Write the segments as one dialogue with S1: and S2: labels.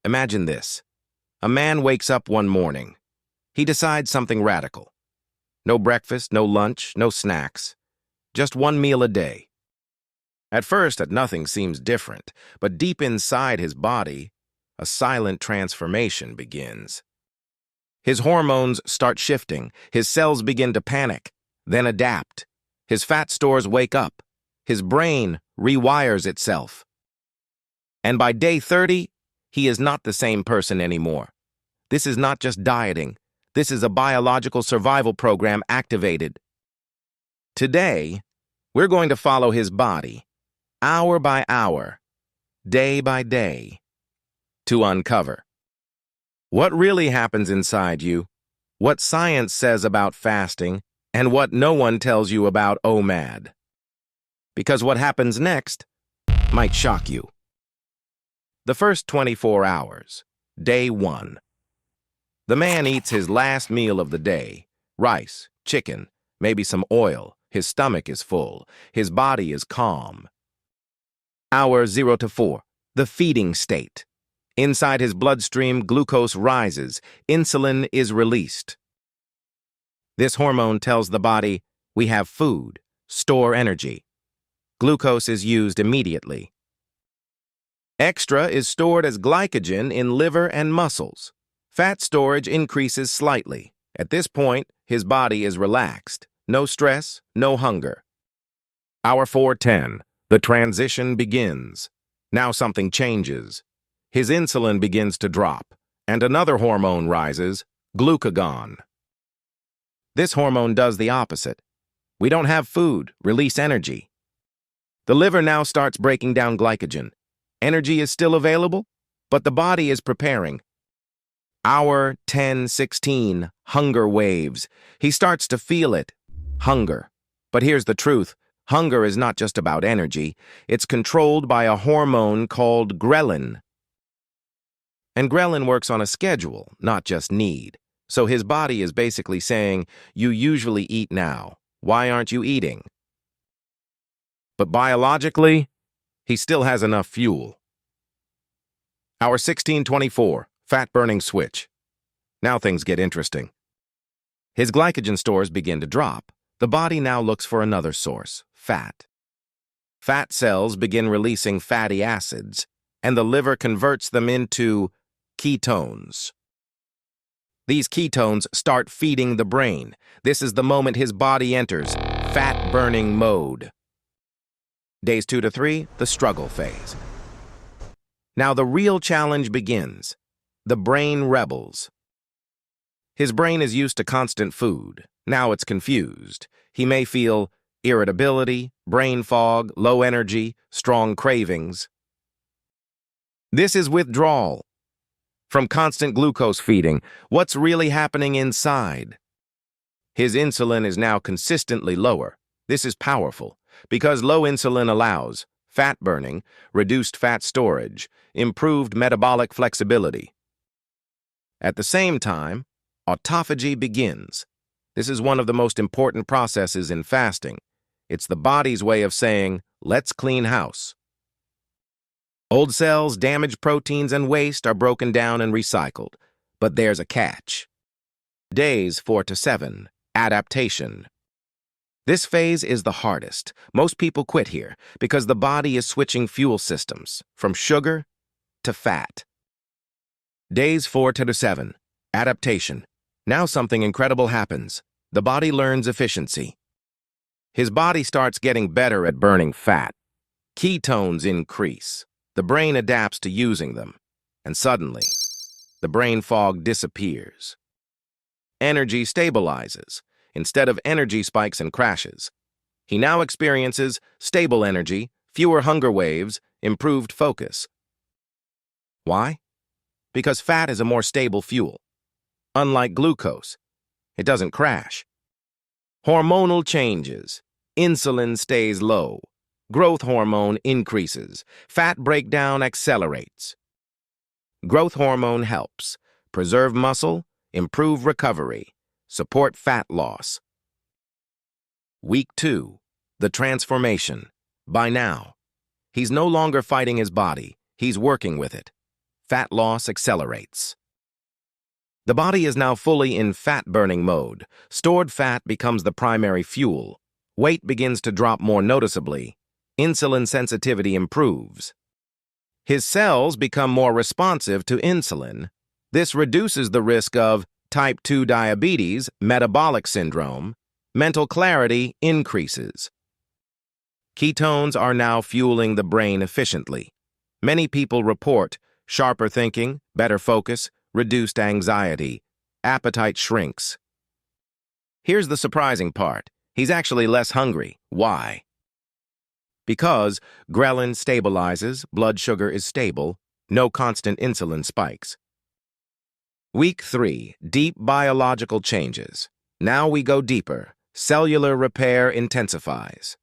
S1: Imagine this. A man wakes up one morning. He decides something radical. No breakfast, no lunch, no snacks. Just one meal a day. At first, nothing seems different, but deep inside his body, a silent transformation begins. His hormones start shifting, his cells begin to panic, then adapt. His fat stores wake up, his brain rewires itself. And by day 30, he is not the same person anymore. This is not just dieting. This is a biological survival program activated. Today, we're going to follow his body, hour by hour, day by day, to uncover what really happens inside you, what science says about fasting, and what no one tells you about OMAD. Because what happens next might shock you. The first 24 hours, day 1. The man eats his last meal of the day, rice, chicken, maybe some oil. His stomach is full. His body is calm. Hour 0 to 4, the feeding state. Inside his bloodstream, glucose rises. Insulin is released. This hormone tells the body, we have food, store energy. Glucose is used immediately. Extra is stored as glycogen in liver and muscles. Fat storage increases slightly. At this point, his body is relaxed. No stress, no hunger. Hour 4:10, the transition begins. Now something changes. His insulin begins to drop, and another hormone rises, glucagon. This hormone does the opposite. We don't have food, release energy. The liver now starts breaking down glycogen. Energy is still available, but the body is preparing. Hour 10:16, hunger waves. He starts to feel it. Hunger. But here's the truth. Hunger is not just about energy. It's controlled by a hormone called ghrelin. And ghrelin works on a schedule, not just need. So his body is basically saying, you usually eat now. Why aren't you eating? But biologically, he still has enough fuel. Hour 16:24, fat-burning switch. Now things get interesting. His glycogen stores begin to drop. The body now looks for another source, fat. Fat cells begin releasing fatty acids, and the liver converts them into ketones. These ketones start feeding the brain. This is the moment his body enters fat-burning mode. Days 2 to 3, the struggle phase. Now the real challenge begins. The brain rebels. His brain is used to constant food. Now it's confused. He may feel irritability, brain fog, low energy, strong cravings. This is withdrawal. From constant glucose feeding, what's really happening inside? His insulin is now consistently lower. This is powerful, because low insulin allows fat burning, reduced fat storage, improved metabolic flexibility. At the same time, autophagy begins. This is one of the most important processes in fasting. It's the body's way of saying, let's clean house. Old cells, damaged proteins, and waste are broken down and recycled. But there's a catch. Days 4 to 7, adaptation. This phase is the hardest. Most people quit here because the body is switching fuel systems from sugar to fat. Days 4 to 7, adaptation. Now something incredible happens. The body learns efficiency. His body starts getting better at burning fat. Ketones increase. The brain adapts to using them. And suddenly, the brain fog disappears. Energy stabilizes. Instead of energy spikes and crashes, he now experiences stable energy, fewer hunger waves, improved focus. Why? Because fat is a more stable fuel. Unlike glucose, it doesn't crash. Hormonal changes. Insulin stays low. Growth hormone increases. Fat breakdown accelerates. Growth hormone helps preserve muscle, improve recovery, support fat loss. Week 2, the transformation. By now, he's no longer fighting his body, he's working with it. fat loss accelerates. The body is now fully in fat-burning mode. Stored fat becomes the primary fuel. Weight begins to drop more noticeably. Insulin sensitivity improves. His cells become more responsive to insulin. This reduces the risk of type 2 diabetes, metabolic syndrome. Mental clarity increases. Ketones are now fueling the brain efficiently. Many people report sharper thinking, better focus, reduced anxiety, appetite shrinks. Here's the surprising part. He's actually less hungry. Why? Because ghrelin stabilizes, blood sugar is stable, no constant insulin spikes. Week 3, deep biological changes. Now we go deeper. Cellular repair intensifies.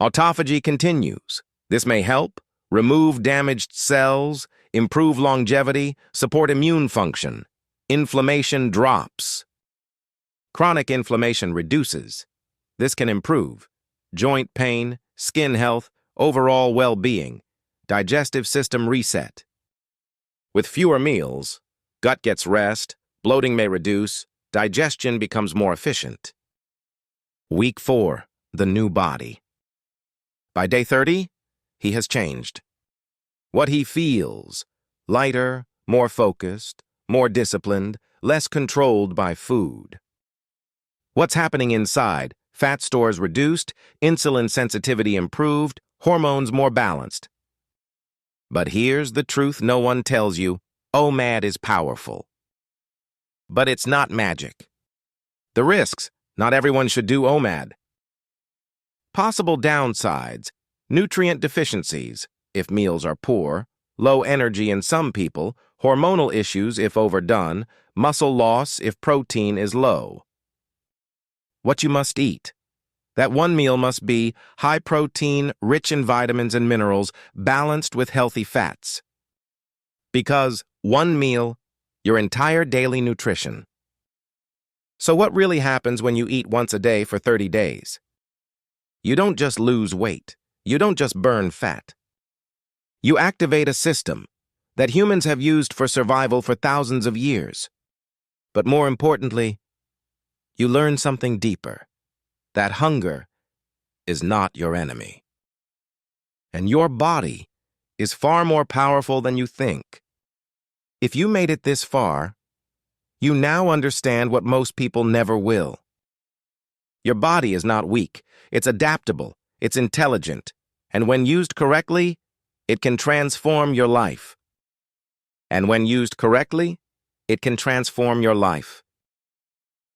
S1: Autophagy continues. This may help remove damaged cells, improve longevity, support immune function. Inflammation drops. Chronic inflammation reduces. This can improve joint pain, skin health, overall well-being, digestive system reset. With fewer meals, gut gets rest, bloating may reduce, digestion becomes more efficient. Week 4, the new body. By day 30, he has changed. What he feels, lighter, more focused, more disciplined, less controlled by food. What's happening inside? Fat stores reduced, insulin sensitivity improved, hormones more balanced. But here's the truth no one tells you. OMAD is powerful. But it's not magic. The risks: not everyone should do OMAD. Possible downsides: nutrient deficiencies, if meals are poor, low energy in some people, hormonal issues if overdone, muscle loss if protein is low. What you must eat. That one meal must be high protein, rich in vitamins and minerals, balanced with healthy fats. Because one meal, your entire daily nutrition. So what really happens when you eat once a day for 30 days? You don't just lose weight. You don't just burn fat. You activate a system that humans have used for survival for thousands of years. But more importantly, you learn something deeper. That hunger is not your enemy. And your body is far more powerful than you think. If you made it this far, you now understand what most people never will. Your body is not weak. It's adaptable. It's intelligent. And when used correctly, it can transform your life. And when used correctly, it can transform your life.